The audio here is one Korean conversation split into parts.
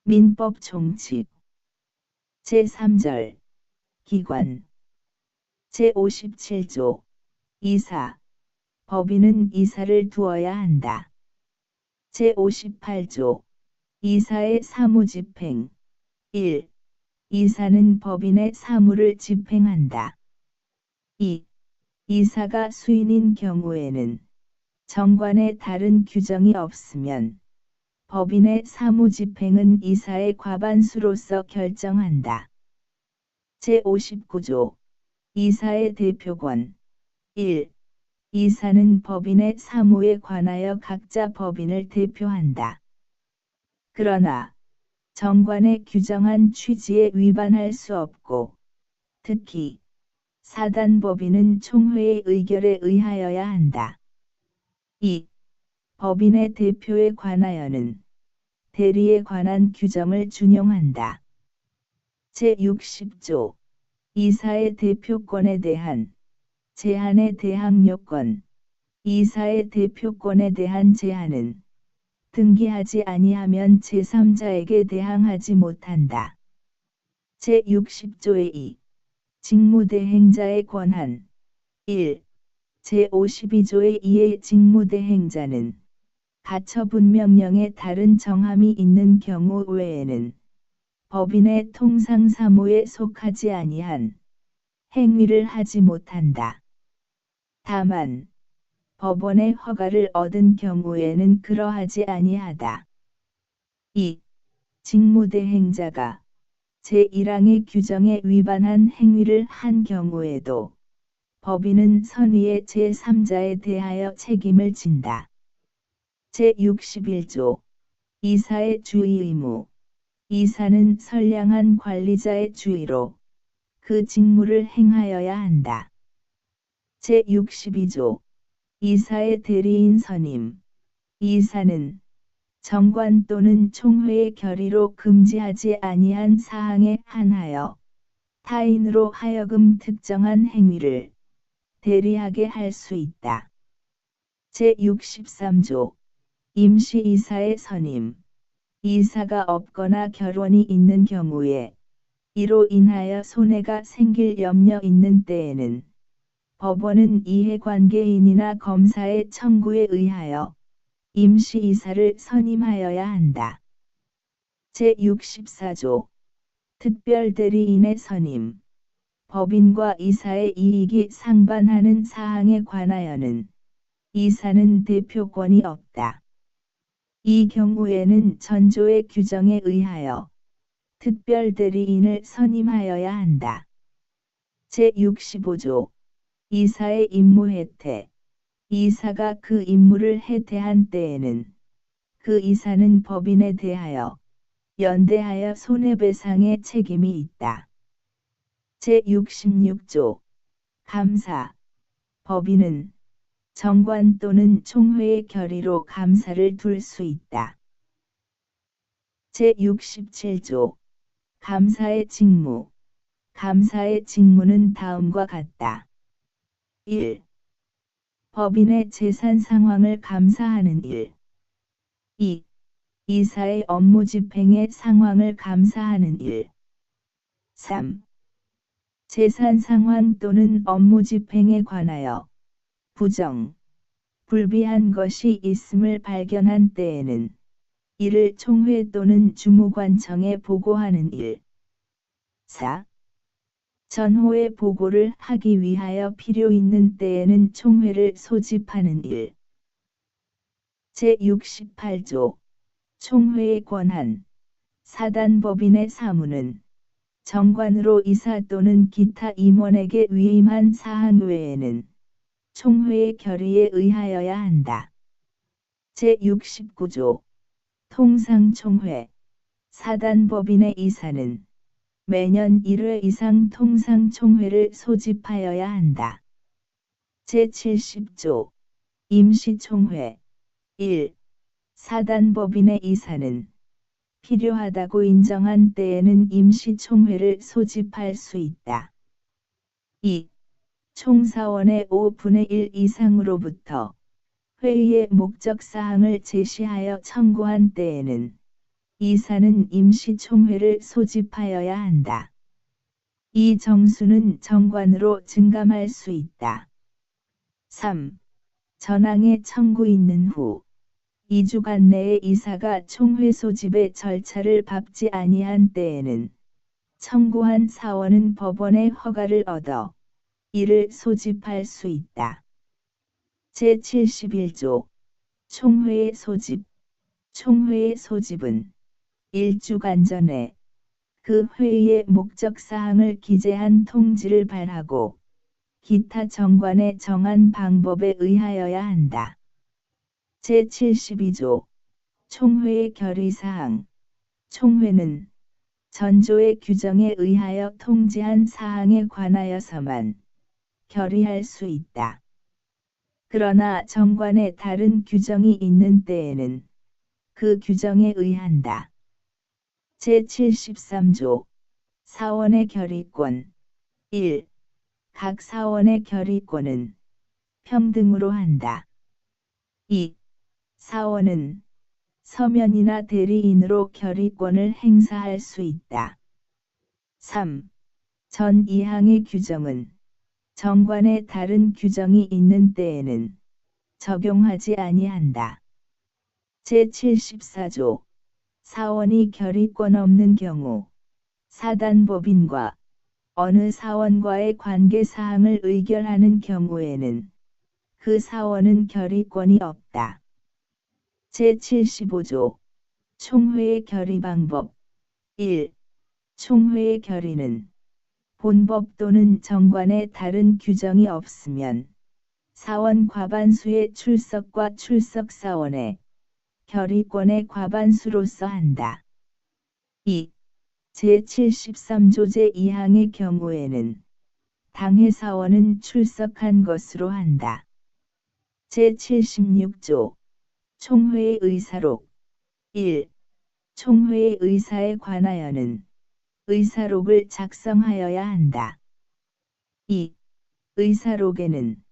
민법 총칙 제3절 기관 제57조 이사 법인은 이사를 두어야 한다. 제58조 이사의 사무집행 1. 이사는 법인의 사무를 집행한다. 2. 이사가 수인인 경우에는 정관에 다른 규정이 없으면 법인의 사무집행은 이사의 과반수로서 결정한다. 제59조 이사의 대표권 1. 이사는 법인의 사무에 관하여 각자 법인을 대표한다. 그러나 정관에 규정한 취지에 위반할 수 없고 특히 사단법인은 총회의 의결에 의하여야 한다. 2. 법인의 대표에 관하여는 대리에 관한 규정을 준용한다. 제60조 이사의 대표권에 대한 제한에 대항 요건 이사의 대표권에 대한 제한은 등기하지 아니하면 제3자에게 대항하지 못한다. 제60조의 2. 직무대행자의 권한 1. 제52조의 2의 직무대행자는 가처분 명령에 다른 정함이 있는 경우 외에는 법인의 통상사무에 속하지 아니한 행위를 하지 못한다. 다만 법원의 허가를 얻은 경우에는 그러하지 아니하다. 2. 직무대행자가 제1항의 규정에 위반한 행위를 한 경우에도 법인은 선의의 제3자에 대하여 책임을 진다. 제61조 이사의 주의 의무 이사는 선량한 관리자의 주의로 그 직무를 행하여야 한다. 제62조 이사의 대리인 선임 이사는 정관 또는 총회의 결의로 금지하지 아니한 사항에 한하여 타인으로 하여금 특정한 행위를 대리하게 할 수 있다. 제63조 임시이사의 선임 이사가 없거나 결원이 있는 경우에 이로 인하여 손해가 생길 염려 있는 때에는 법원은 이해관계인이나 검사의 청구에 의하여 임시이사를 선임하여야 한다. 제64조 특별대리인의 선임 법인과 이사의 이익이 상반하는 사항에 관하여는 이사는 대표권이 없다. 이 경우에는 전조의 규정에 의하여 특별대리인을 선임하여야 한다. 제65조 이사의 임무 해태 이사가 그 임무를 해태한 때에는 그 이사는 법인에 대하여 연대하여 손해배상의 책임이 있다. 제66조 감사 법인은 정관 또는 총회의 결의로 감사를 둘 수 있다. 제67조 감사의 직무 감사의 직무는 다음과 같다. 1. 법인의 재산 상황을 감사하는 일. 2. 이사의 업무 집행의 상황을 감사하는 일. 3. 재산 상황 또는 업무 집행에 관하여 부정, 불비한 것이 있음을 발견한 때에는 이를 총회 또는 주무관청에 보고하는 일. 4. 전호의 보고를 하기 위하여 필요 있는 때에는 총회를 소집하는 일. 제68조 총회의 권한 사단법인의 사무는 정관으로 이사 또는 기타 임원에게 위임한 사항 외에는 총회의 결의에 의하여야 한다. 제69조 통상총회 사단법인의 이사는 매년 1회 이상 통상총회를 소집하여야 한다. 제70조 임시총회 1. 사단법인의 이사는 필요하다고 인정한 때에는 임시총회를 소집할 수 있다. 2. 총사원의 5분의 1 이상으로부터 회의의 목적사항을 제시하여 청구한 때에는 이사는 임시총회를 소집하여야 한다. 이 정수는 정관으로 증감할 수 있다. 3. 전항의 청구 있는 후 2주간 내에 이사가 총회 소집의 절차를 밟지 아니한 때에는 청구한 사원은 법원의 허가를 얻어 이를 소집할 수 있다. 제71조 총회의 소집. 총회의 소집은 1주간 전에 그 회의의 목적사항을 기재한 통지를 발하고 기타 정관에 정한 방법에 의하여야 한다. 제72조 총회의 결의사항. 총회는 전조의 규정에 의하여 통지한 사항에 관하여서만 결의할 수 있다. 그러나 정관에 다른 규정이 있는 때에는 그 규정에 의한다. 제73조 사원의 결의권. 1. 각 사원의 결의권은 평등으로 한다. 2. 사원은 서면이나 대리인으로 결의권을 행사할 수 있다. 3. 전 2항의 규정은 정관에 다른 규정이 있는 때에는 적용하지 아니한다. 제74조 사원이 결의권 없는 경우 사단법인과 어느 사원과의 관계사항을 의결하는 경우에는 그 사원은 결의권이 없다. 제75조 총회의 결의 방법. 1. 총회의 결의는 본법 또는 정관에 다른 규정이 없으면 사원 과반수의 출석과 출석사원의 결의권의 과반수로서 한다. 2. 제73조 제2항의 경우에는 당회 사원은 출석한 것으로 한다. 제76조 총회의 의사록. 1. 총회의 의사에 관하여는 의사록을 작성하여야 한다. 2. 의사록에는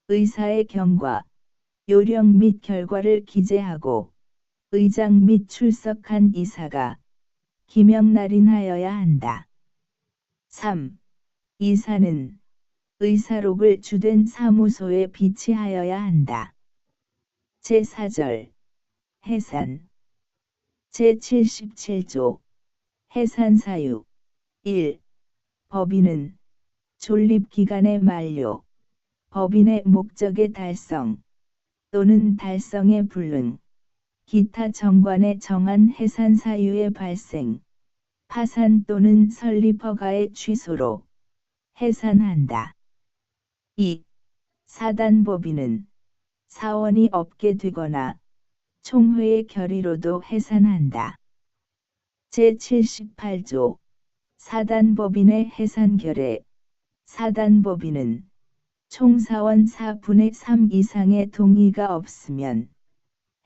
의사의 경과, 요령 및 결과를 기재하고 의장 및 출석한 이사가 기명날인하여야 한다. 3. 이사는 의사록을 주된 사무소에 비치하여야 한다. 제4절 해산. 제77조 해산사유. 1. 법인은 존립기간의 만료, 법인의 목적의 달성 또는 달성의 불능, 기타 정관에 정한 해산사유의 발생, 파산 또는 설립허가의 취소로 해산한다. 2. 사단법인은 사원이 없게 되거나 총회의 결의로도 해산한다. 제78조 사단법인의 해산결에. 사단법인은 총사원 4분의 3 이상의 동의가 없으면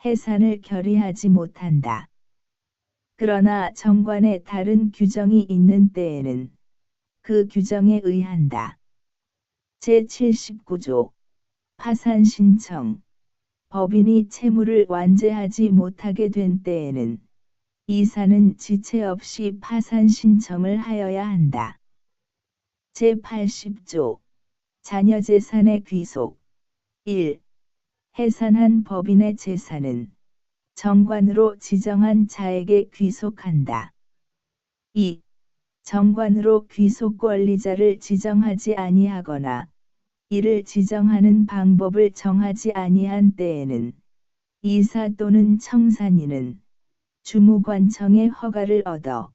해산을 결의하지 못한다. 그러나 정관에 다른 규정이 있는 때에는 그 규정에 의한다. 제79조 파산 신청. 법인이 채무를 완제하지 못하게 된 때에는 이사는 지체 없이 파산 신청을 하여야 한다. 제80조 자녀재산의 귀속. 1. 해산한 법인의 재산은 정관으로 지정한 자에게 귀속한다. 2. 정관으로 귀속 권리자를 지정하지 아니하거나 이를 지정하는 방법을 정하지 아니한 때에는 이사 또는 청산인은 주무관청의 허가를 얻어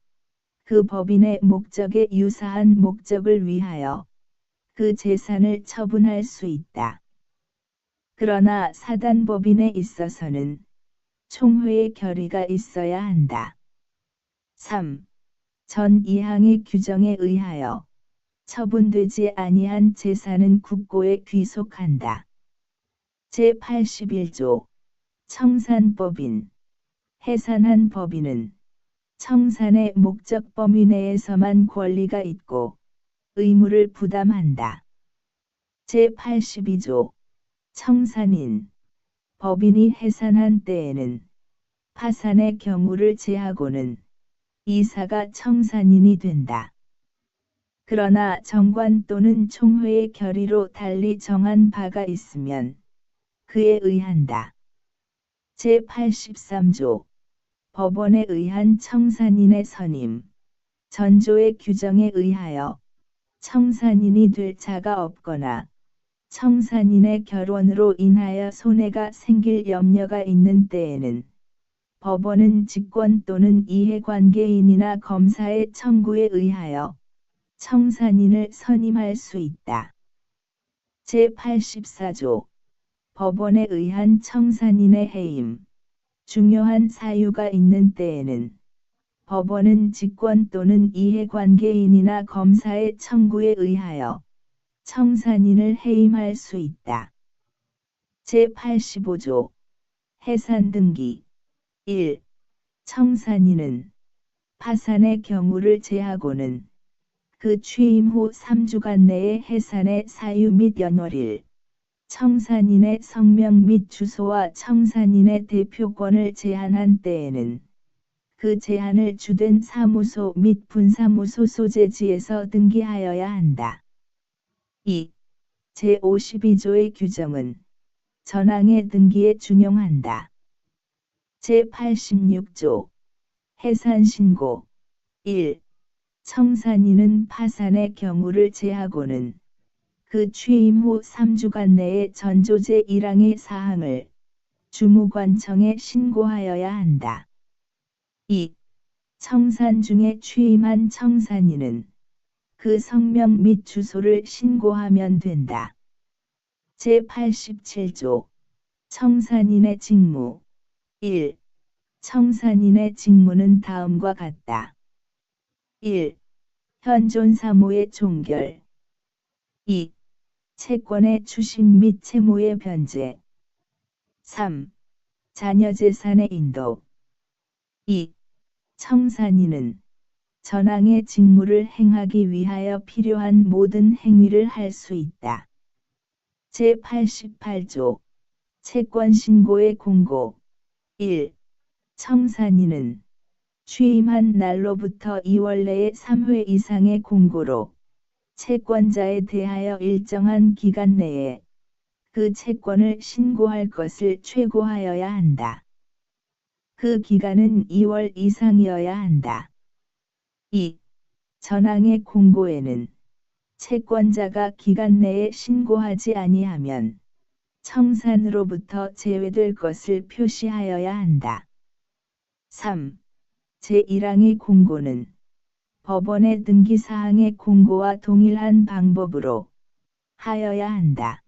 그 법인의 목적에 유사한 목적을 위하여 그 재산을 처분할 수 있다. 그러나 사단법인에 있어서는 총회의 결의가 있어야 한다. 3. 전 2항의 규정에 의하여 처분되지 아니한 재산은 국고에 귀속한다. 제81조 청산법인. 해산한 법인은 청산의 목적 범위 내에서만 권리가 있고 의무를 부담한다. 제82조 청산인. 법인이 해산한 때에는 파산의 경우를 제하고는 이사가 청산인이 된다. 그러나 정관 또는 총회의 결의로 달리 정한 바가 있으면 그에 의한다. 제83조 법원에 의한 청산인의 선임, 전조의 규정에 의하여 청산인이 될 자가 없거나 청산인의 결원으로 인하여 손해가 생길 염려가 있는 때에는 법원은 직권 또는 이해관계인이나 검사의 청구에 의하여 청산인을 선임할 수 있다. 제84조 법원에 의한 청산인의 해임, 중요한 사유가 있는 때에는 법원은 직권 또는 이해관계인이나 검사의 청구에 의하여 청산인을 해임할 수 있다. 제85조 해산등기 1. 청산인은 파산의 경우를 제하고는 그 취임 후 3주간 내에 해산의 사유 및 연월일, 청산인의 성명 및 주소와 청산인의 대표권을 제한한 때에는 그 제한을 주된 사무소 및 분사무소 소재지에서 등기하여야 한다. 2. 제52조의 규정은 전항의 등기에 준용한다. 제86조 해산신고 1. 청산인은 파산의 경우를 제하고는 그 취임 후 3주간 내에 전조 제1항의 사항을 주무관청에 신고하여야 한다. 2. 청산 중에 취임한 청산인은 그 성명 및 주소를 신고하면 된다. 제87조 청산인의 직무 1. 청산인의 직무는 다음과 같다. 1. 현존 사무의 종결 2. 채권의 추심 및 채무의 변제 3. 자녀 재산의 인도 2. 청산인은 전항의 직무를 행하기 위하여 필요한 모든 행위를 할 수 있다. 제88조 채권 신고의 공고 1. 청산인은 취임한 날로부터 2월 내에 3회 이상의 공고로 채권자에 대하여 일정한 기간 내에 그 채권을 신고할 것을 최고하여야 한다. 그 기간은 2월 이상이어야 한다. 2. 전항의 공고에는 채권자가 기간 내에 신고하지 아니하면 청산으로부터 제외될 것을 표시하여야 한다. 3. 제1항의 공고는 법원의 등기사항의 공고와 동일한 방법으로 하여야 한다.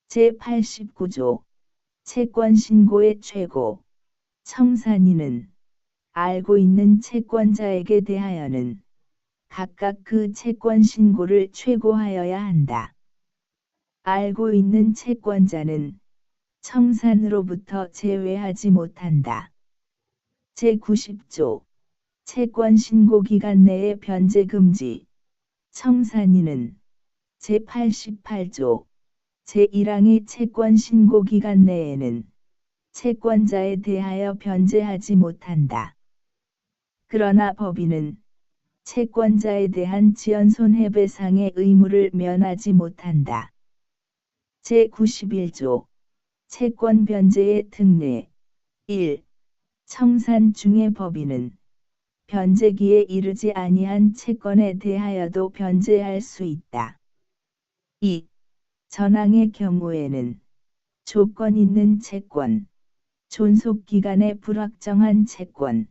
제89조 채권신고의 최고 청산인은 알고 있는 채권자에게 대하여는 각각 그 채권 신고를 최고하여야 한다. 알고 있는 채권자는 청산으로부터 제외하지 못한다. 제90조 채권 신고 기간 내에 변제 금지 청산인은 제88조 제1항의 채권 신고 기간 내에는 채권자에 대하여 변제하지 못한다. 그러나 법인은 채권자에 대한 지연손해배상의 의무를 면하지 못한다. 제91조 채권 변제의 특례 1. 청산 중의 법인은 변제기에 이르지 아니한 채권에 대하여도 변제할 수 있다. 2. 전항의 경우에는 조건 있는 채권, 존속기간에 불확정한 채권,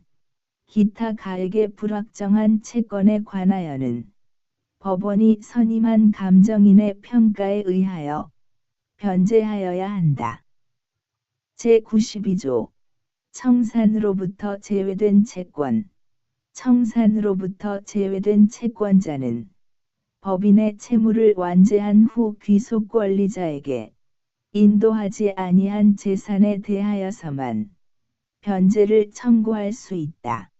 기타 가액에 불확정한 채권에 관하여는 법원이 선임한 감정인의 평가에 의하여 변제하여야 한다. 제92조 청산으로부터 제외된 채권 청산으로부터 제외된 채권자는 법인의 채무를 완제한 후 귀속 권리자에게 인도하지 아니한 재산에 대하여서만 변제를 청구할 수 있다.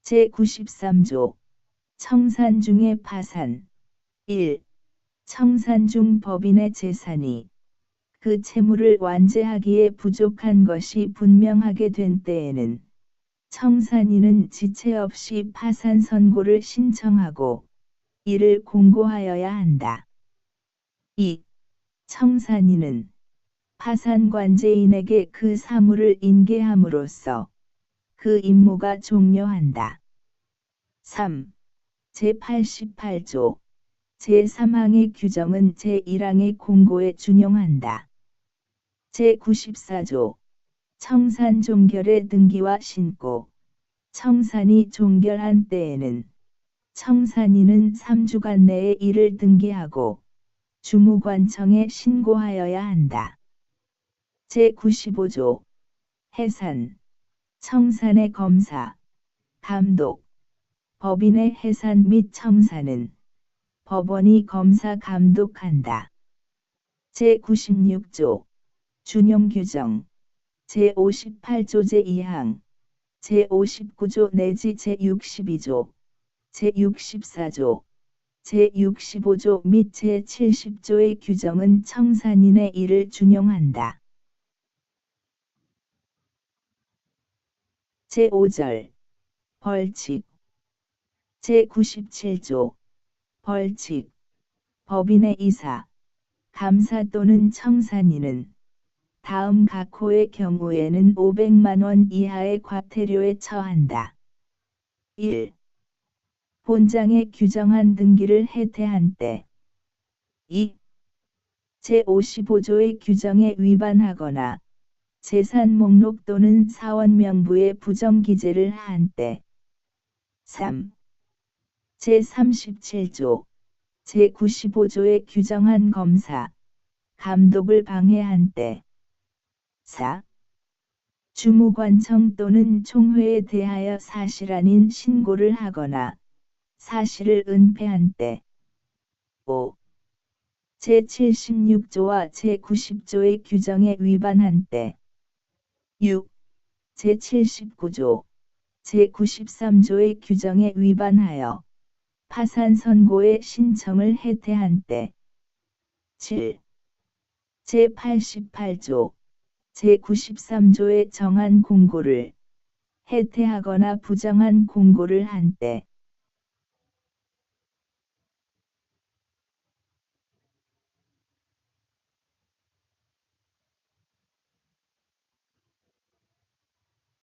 제93조 청산 중의 파산 1. 청산 중 법인의 재산이 그 채무를 완제하기에 부족한 것이 분명하게 된 때에는 청산인은 지체 없이 파산 선고를 신청하고 이를 공고하여야 한다. 2. 청산인은 파산관제인에게 그 사무를 인계함으로써 그 임무가 종료한다. 3. 제88조 제3항의 규정은 제1항의 공고에 준용한다. 제94조 청산 종결의 등기와 신고 청산이 종결한 때에는 청산인은 3주간 내에 이를 등기하고 주무관청에 신고하여야 한다. 제95조 해산 청산의 검사, 감독, 법인의 해산 및 청산은 법원이 검사 감독한다. 제96조 준용규정 제58조 제2항 제59조 내지 제62조 제64조 제65조 및 제70조의 규정은 청산인의 일을 준용한다. 제5절 벌칙 제97조 벌칙 법인의 이사, 감사 또는 청산인은 다음 각 호의 경우에는 500만 원 이하의 과태료에 처한다. 1. 본장에 규정한 등기를 해태한 때 2. 제55조의 규정에 위반하거나 재산 목록 또는 사원 명부에 부정기재를 한 때 3. 제37조 제95조에 규정한 검사, 감독을 방해한 때 4. 주무관청 또는 총회에 대하여 사실 아닌 신고를 하거나 사실을 은폐한 때 5. 제76조와 제90조의 규정에 위반한 때 6. 제79조, 제93조의 규정에 위반하여 파산 선고의 신청을 해태한 때 7. 제88조, 제93조에 정한 공고를 해태하거나 부정한 공고를 한 때